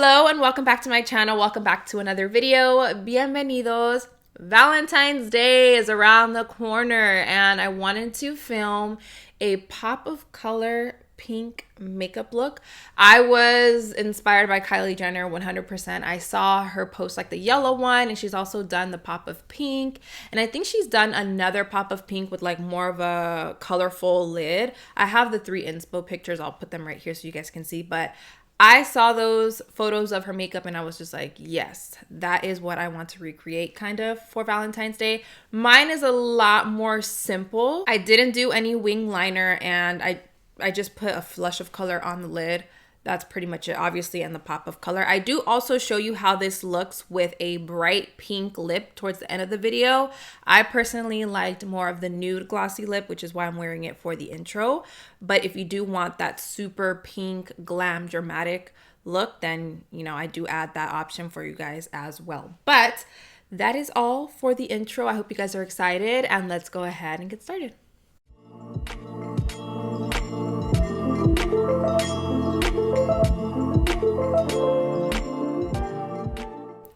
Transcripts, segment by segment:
Hello and welcome back to my channel. Welcome back to another video. Bienvenidos. Valentine's Day is around the corner and I wanted to film a pop of color pink makeup look. I was inspired by Kylie Jenner 100%. I saw her post like the yellow one, and she's also done the pop of pink, and I think she's done another pop of pink with like more of a colorful lid. I have the 3 inspo pictures. I'll put them right here so you guys can see, but I saw those photos of her makeup and I was just like, yes, that is what I want to recreate kind of for Valentine's Day. Mine is a lot more simple. I didn't do any wing liner and I just put a flush of color on the lid. That's pretty much it, obviously, and the pop of color. I do also show you how this looks with a bright pink lip towards the end of the video. I personally liked more of the nude glossy lip, which is why I'm wearing it for the intro. But if you do want that super pink, glam, dramatic look, then, you know, I do add that option for you guys as well. But that is all for the intro. I hope you guys are excited, and let's go ahead and get started.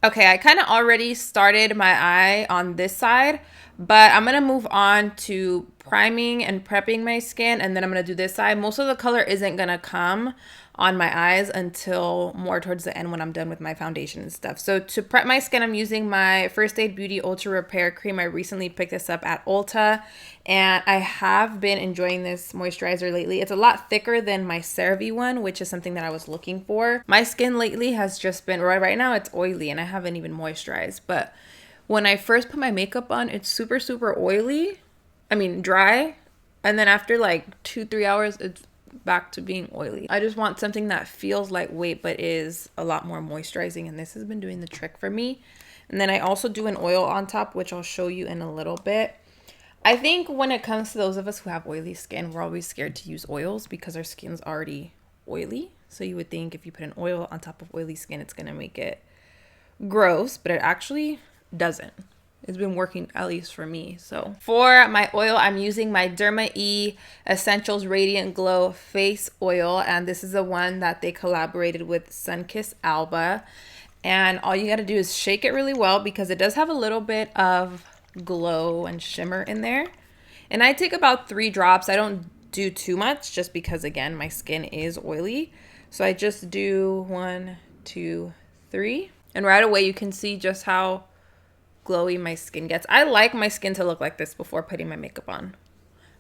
Okay, I kind of already started my eye on this side, but I'm going to move on to priming and prepping my skin, and then I'm going to do this side. Most of the color isn't going to come on my eyes until more towards the end when I'm done with my foundation and stuff. So to prep my skin, I'm using my First Aid Beauty Ultra Repair Cream. I recently picked this up at Ulta, and I have been enjoying this moisturizer lately. It's a lot thicker than my CeraVe one, which is something that I was looking for. My skin lately has just been, right now it's oily and I haven't even moisturized, but when I first put my makeup on, it's super, super oily. I mean, dry. And then after like 2-3 hours, it's back to being oily. I just want something that feels lightweight but is a lot more moisturizing, and this has been doing the trick for me. And then I also do an oil on top, which I'll show you in a little bit. I think when it comes to those of us who have oily skin, we're always scared to use oils because our skin's already oily. So you would think if you put an oil on top of oily skin, it's gonna make it gross, but it actually doesn't. It's been working, at least for me. So for my oil, I'm using my Dermae Essentials Radiant Glow Face Oil. And this is the one that they collaborated with Sunkissed Alba. And all you got to do is shake it really well because it does have a little bit of glow and shimmer in there. And I take about 3 drops. I don't do too much just because, again, my skin is oily. So I just do 1, 2, 3. And right away you can see just how glowy my skin gets. I like my skin to look like this before putting my makeup on.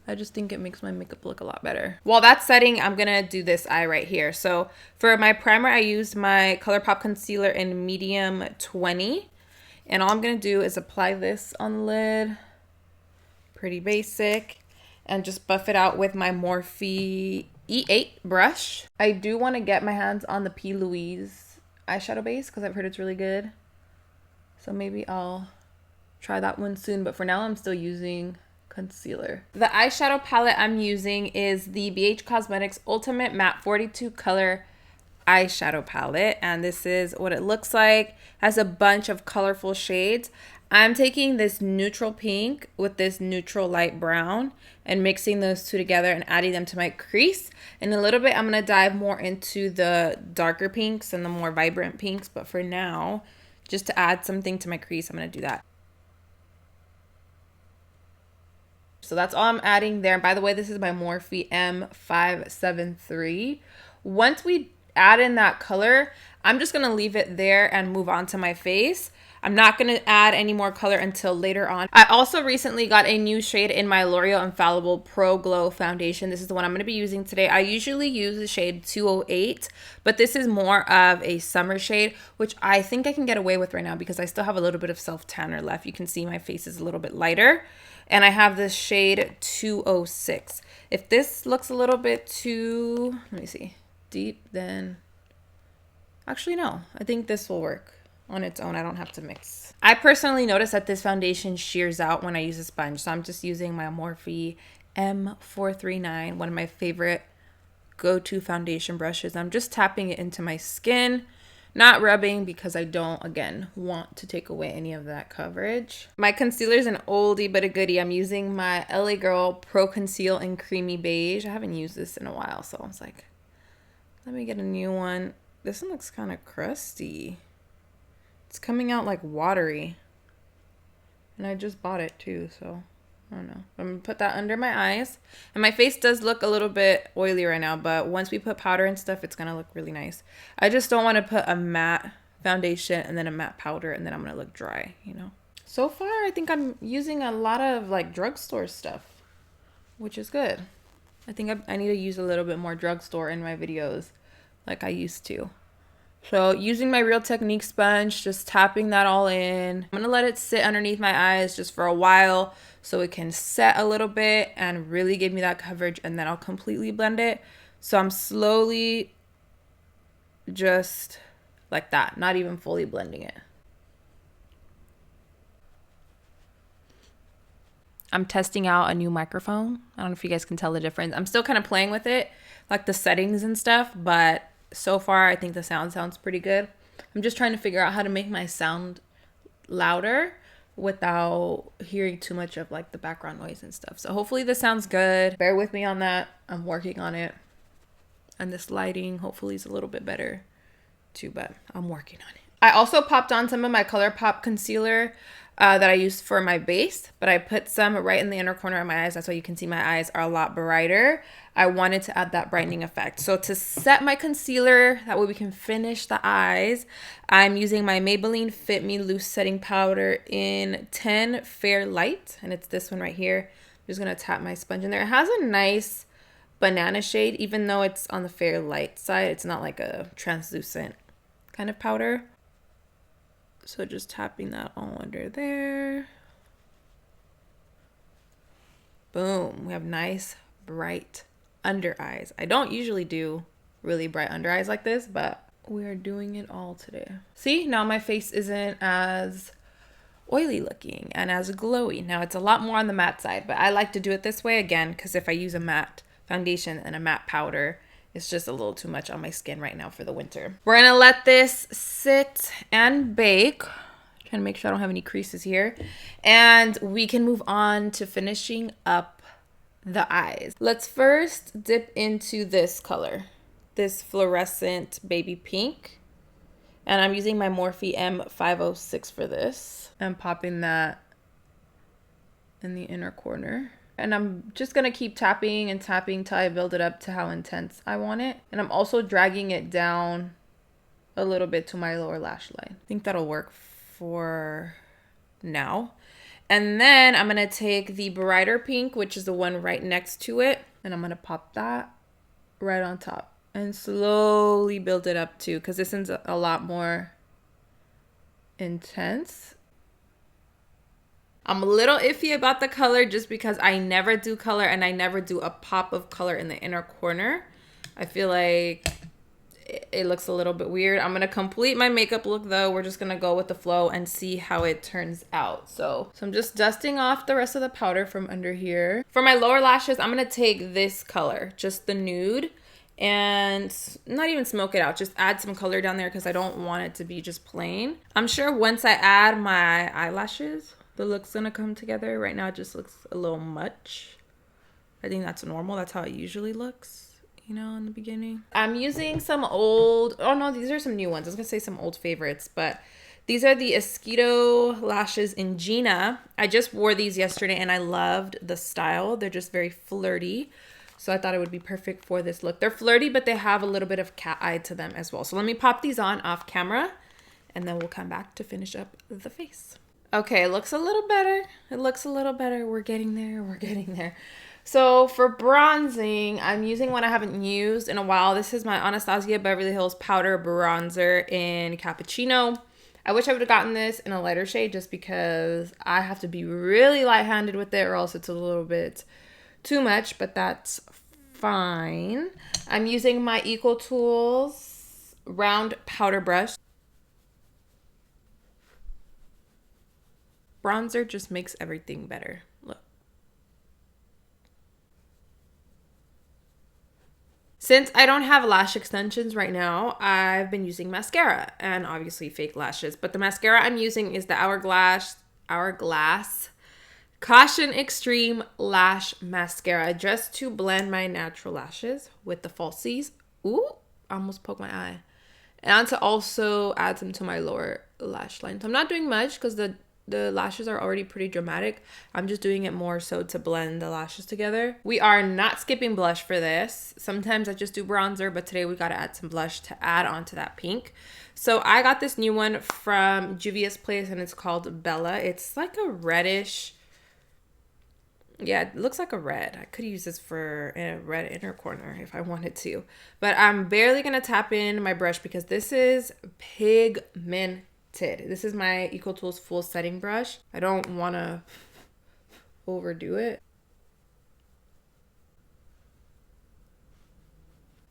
I just think it makes my makeup look a lot better. While that's setting, I'm gonna do this eye right here. So for my primer, I used my Colourpop concealer in medium 20. And all I'm gonna do is apply this on the lid. Pretty basic. And just buff it out with my Morphe E8 brush. I do wanna get my hands on the P. Louise eyeshadow base because I've heard it's really good. So maybe I'll try that one soon, but for now I'm still using concealer. The eyeshadow palette I'm using is the BH Cosmetics Ultimate Matte 42 Color Eyeshadow Palette, and this is what it looks like. It has a bunch of colorful shades. I'm taking this neutral pink with this neutral light brown and mixing those two together and adding them to my crease. In a little bit, I'm gonna dive more into the darker pinks and the more vibrant pinks, but for now, just to add something to my crease, I'm gonna do that. So that's all I'm adding there. And by the way, this is my Morphe M573. Once we add in that color, I'm just gonna leave it there and move on to my face. I'm not gonna add any more color until later on. I also recently got a new shade in my L'Oreal Infallible Pro Glow Foundation. This is the one I'm gonna be using today. I usually use the shade 208, but this is more of a summer shade, which I think I can get away with right now because I still have a little bit of self-tanner left. You can see my face is a little bit lighter. And I have this shade 206. If this looks a little bit too, let me see, deep, then actually no, I think this will work on its own. I don't have to mix. I personally notice that this foundation shears out when I use a sponge, so I'm just using my Morphe M439, one of my favorite go-to foundation brushes. I'm just tapping it into my skin, not rubbing because I don't, again, want to take away any of that coverage. My concealer is an oldie but a goodie. I'm using my LA Girl Pro Conceal in Creamy Beige. I haven't used this in a while, so I was like, let me get a new one. this one looks kind of crusty. It's coming out like watery. And I just bought it too, so I don't know. I'm gonna put that under my eyes. And my face does look a little bit oily right now, but once we put powder and stuff, it's gonna look really nice. I just don't want to put a matte foundation and then a matte powder and then I'm gonna look dry, you know. So far, I think I'm using a lot of like drugstore stuff, which is good. I think I need to use a little bit more drugstore in my videos like I used to. So using my Real Technique sponge, just tapping that all in. I'm gonna let it sit underneath my eyes just for a while so it can set a little bit and really give me that coverage, and then I'll completely blend it. So I'm slowly just like that, not even fully blending it. I'm testing out a new microphone. I don't know if you guys can tell the difference. I'm still kind of playing with it, like the settings and stuff, but so far I think the sound sounds pretty good. I'm just trying to figure out how to make my sound louder without hearing too much of like the background noise and stuff. So hopefully this sounds good. Bear with me on that. I'm working on it. And this lighting hopefully is a little bit better too, but I'm working on it. I also popped on some of my Colourpop concealer that I used for my base, but I put some right in the inner corner of my eyes. That's why you can see my eyes are a lot brighter. I wanted to add that brightening effect. So to set my concealer, that way we can finish the eyes, I'm using my Maybelline Fit Me Loose Setting Powder in 10 Fair Light, and it's this one right here. I'm just gonna tap my sponge in there. It has a nice banana shade, even though it's on the fair light side. It's not like a translucent kind of powder. So just tapping that all under there. Boom. We have nice, bright under eyes. I don't usually do really bright under eyes like this, but we are doing it all today. See, now my face isn't as oily looking and as glowy. Now it's a lot more on the matte side, but I like to do it this way again because if I use a matte foundation and a matte powder, it's just a little too much on my skin right now for the winter. We're gonna let this sit and bake. Trying to make sure I don't have any creases here. And we can move on to finishing up the eyes. Let's first dip into this color, this fluorescent baby pink. And I'm using my Morphe M506 for this. I'm popping that in the inner corner. And I'm just gonna keep tapping and tapping till I build it up to how intense I want it. And I'm also dragging it down a little bit to my lower lash line. I think that'll work for now. And then I'm gonna take the brighter pink, which is the one right next to it, and I'm gonna pop that right on top and slowly build it up too, because this one's a lot more intense. I'm a little iffy about the color just because I never do color and I never do a pop of color in the inner corner. I feel like it looks a little bit weird. I'm going to complete my makeup look though. We're just going to go with the flow and see how it turns out. So I'm just dusting off the rest of the powder from under here. For my lower lashes, I'm going to take this color, just the nude, and not even smoke it out. Just add some color down there because I don't want it to be just plain. I'm sure once I add my eyelashes, the look's gonna come together. Right now it just looks a little much. I think that's normal. That's how it usually looks, you know, in the beginning. I'm using some old, oh no, these are some new ones. I was gonna say some old favorites, but these are the Esquido lashes in Gina. I just wore these yesterday and I loved the style. They're just very flirty. So I thought it would be perfect for this look. They're flirty, but they have a little bit of cat eye to them as well. So let me pop these on off camera and then we'll come back to finish up the face. Okay, it looks a little better. It looks a little better. We're getting there. We're getting there. So for bronzing, I'm using one I haven't used in a while. This is my Anastasia Beverly Hills Powder Bronzer in Cappuccino. I wish I would have gotten this in a lighter shade just because I have to be really light-handed with it or else it's a little bit too much, but that's fine. I'm using my Equal Tools round powder brush. Bronzer just makes everything better. Look. Since I don't have lash extensions right now, I've been using mascara and obviously fake lashes. But the mascara I'm using is the Hourglass Caution Extreme Lash Mascara, just to blend my natural lashes with the falsies. Ooh, I almost poked my eye. and to also add some to my lower lash line. So I'm not doing much because the lashes are already pretty dramatic. I'm just doing it more so to blend the lashes together. We are not skipping blush for this. Sometimes I just do bronzer, but today we got to add some blush to add on to that pink. So I got this new one from Juvia's place and it's called Bella. It's like a reddish, yeah, it looks like a red. I could use this for a red inner corner if I wanted to. But I'm barely going to tap in my brush because this is pigmented. This is my EcoTools full setting brush. I don't want to overdo it.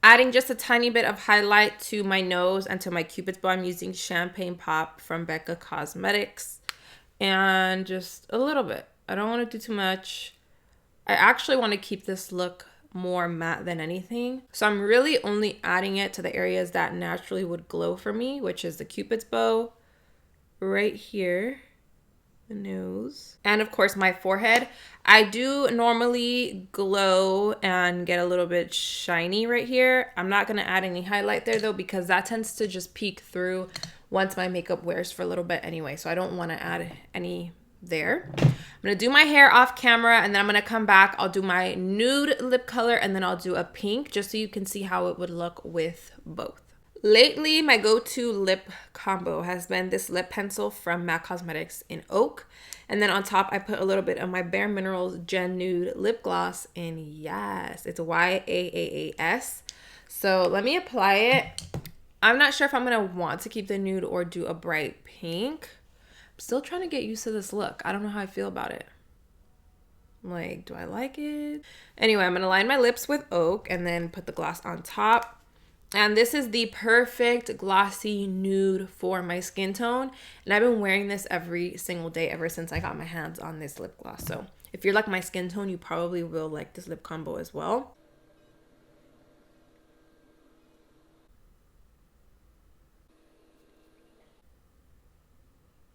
Adding just a tiny bit of highlight to my nose and to my Cupid's bow. I'm using Champagne Pop from Becca Cosmetics. And just a little bit. I don't want to do too much. I actually want to keep this look more matte than anything. So I'm really only adding it to the areas that naturally would glow for me, which is the Cupid's bow, right here, the nose, and of course my forehead. I do normally glow and get a little bit shiny right here. I'm not going to add any highlight there though because that tends to just peek through once my makeup wears for a little bit anyway, so I don't want to add any there. I'm going to do my hair off camera and then I'm going to come back. I'll do my nude lip color and then I'll do a pink just so you can see how it would look with both. Lately, my go-to lip combo has been this lip pencil from MAC Cosmetics in Oak. And then on top, I put a little bit of my Bare Minerals Gen Nude lip gloss in YAAAS. It's YAAAS. So let me apply it. I'm not sure if I'm going to want to keep the nude or do a bright pink. I'm still trying to get used to this look. I don't know how I feel about it. Like, do I like it? Anyway, I'm going to line my lips with Oak and then put the gloss on top. And this is the perfect glossy nude for my skin tone. And I've been wearing this every single day ever since I got my hands on this lip gloss. So if you're like my skin tone, you probably will like this lip combo as well.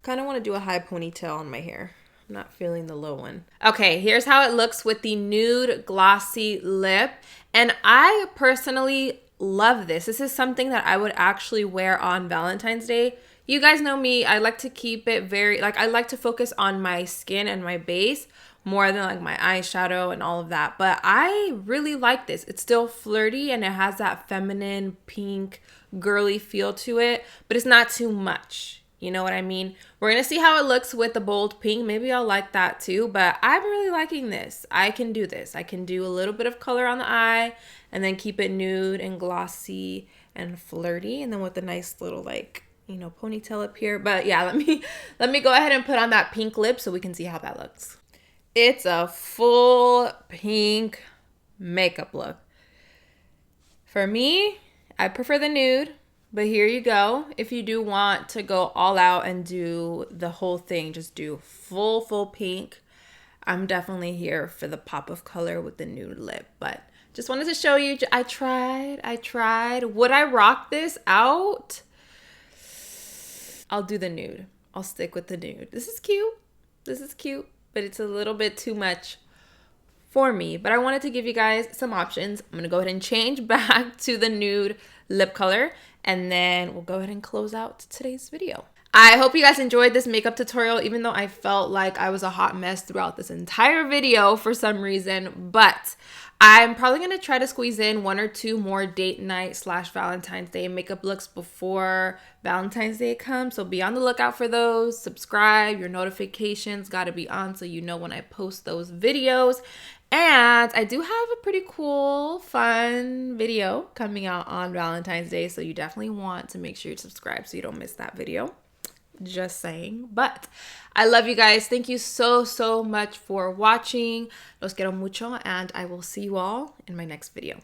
Kind of want to do a high ponytail on my hair. I'm not feeling the low one. Okay, here's how it looks with the nude glossy lip. And I personally love this. This is something that I would actually wear on Valentine's Day. You guys know me. I like to keep it very, like, I like to focus on my skin and my base more than like my eyeshadow and all of that. But I really like this. It's still flirty and it has that feminine, pink, girly feel to it, but it's not too much. You know what I mean? We're going to see how it looks with the bold pink. Maybe I'll like that too, but I'm really liking this. I can do this. I can do a little bit of color on the eye and then keep it nude and glossy and flirty. And then with a nice little like, you know, ponytail up here. But yeah, let me go ahead and put on that pink lip so we can see how that looks. It's a full pink makeup look. For me, I prefer the nude. But here you go. If you do want to go all out and do the whole thing, just do full pink. I'm definitely here for the pop of color with the nude lip. But just wanted to show you, I tried. Would I rock this out? I'll do the nude. I'll stick with the nude. This is cute, but it's a little bit too much for me. But I wanted to give you guys some options. I'm going to go ahead and change back to the nude lip color. And then we'll go ahead and close out today's video. I hope you guys enjoyed this makeup tutorial, even though I felt like I was a hot mess throughout this entire video for some reason. But I'm probably going to try to squeeze in 1 or 2 more date night / Valentine's Day makeup looks before Valentine's Day comes. So be on the lookout for those. Subscribe. Your notifications got to be on so you know when I post those videos. And I do have a pretty cool, fun video coming out on Valentine's Day. So you definitely want to make sure you subscribe so you don't miss that video. Just saying. But I love you guys. Thank you so much for watching. Los quiero mucho. And I will see you all in my next video.